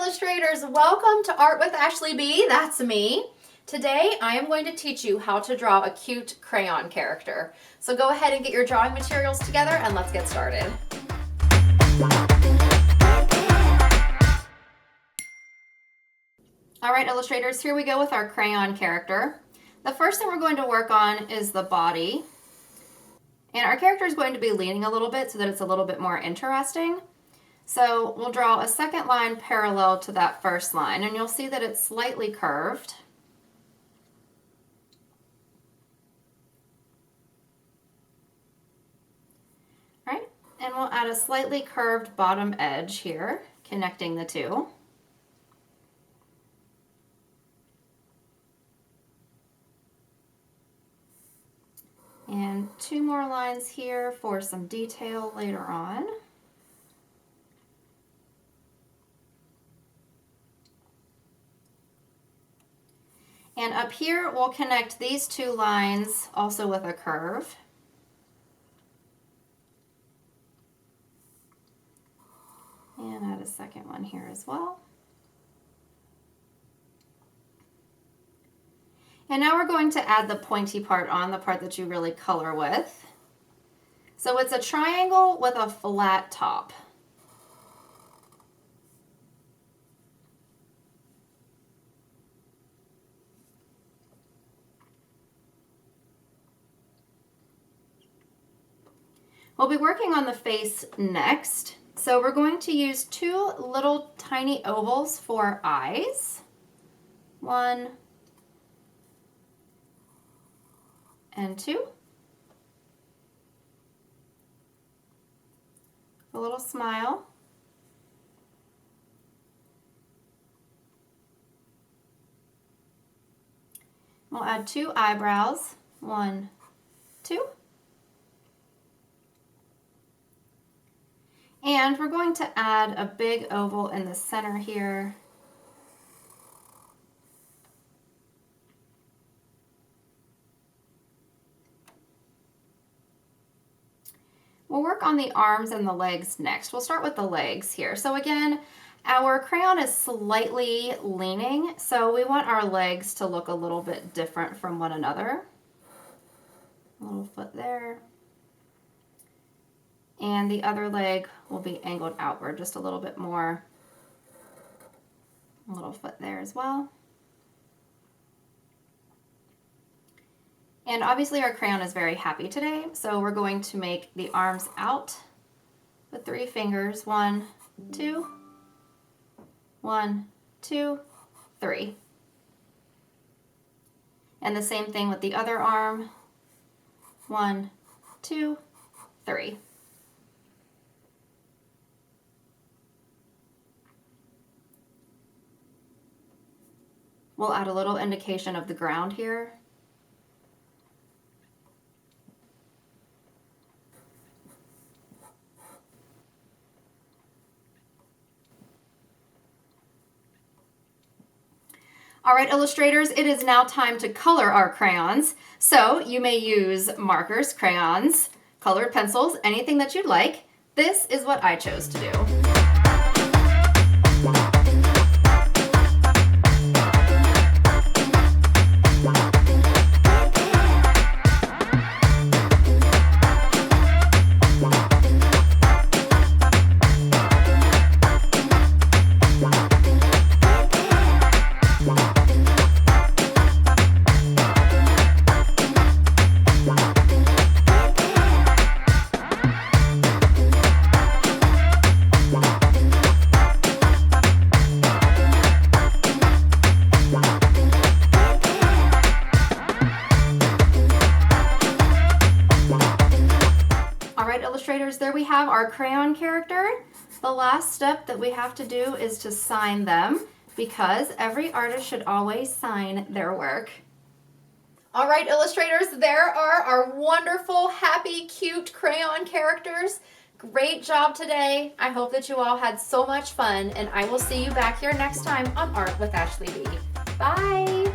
illustrators, welcome to Art with Ashley B. That's me. Today I am going to teach you how to draw a cute crayon character. So go ahead and get your drawing materials together and let's get started. Alright illustrators, here we go with our crayon character. The first thing we're going to work on is the body. And our character is going to be leaning a little bit so that it's a little bit more interesting. So we'll draw a second line parallel to that first line, and you'll see that it's slightly curved. All right, and we'll add a slightly curved bottom edge here, connecting the two. And two more lines here for some detail later on. And up here, we'll connect these two lines also with a curve. And add a second one here as well. And now we're going to add the pointy part on, the part that you really color with. So it's a triangle with a flat top. We'll be working on the face next. So we're going to use two little tiny ovals for eyes. One and two. A little smile. We'll add two eyebrows. One, two. And we're going to add a big oval in the center here. We'll work on the arms and the legs next. We'll start with the legs here. So again, our crayon is slightly leaning, so we want our legs to look a little bit different from one another. A little foot there. And the other leg will be angled outward just a little bit more. A little foot there as well. And obviously our crayon is very happy today, so we're going to make the arms out with 3 fingers. 1, 2, 1, 2, 3. And the same thing with the other arm. 1, 2, 3. We'll add a little indication of the ground here. All right, illustrators, it is now time to color our crayons. So you may use markers, crayons, colored pencils, anything that you'd like. This is what I chose to do. Illustrators, there we have our crayon character. The last step that we have to do is to sign them, because every artist should always sign their work. All right, illustrators, there are our wonderful, happy, cute crayon characters. Great job today. I hope that you all had so much fun, and I will see you back here next time on Art with Ashley B. Bye.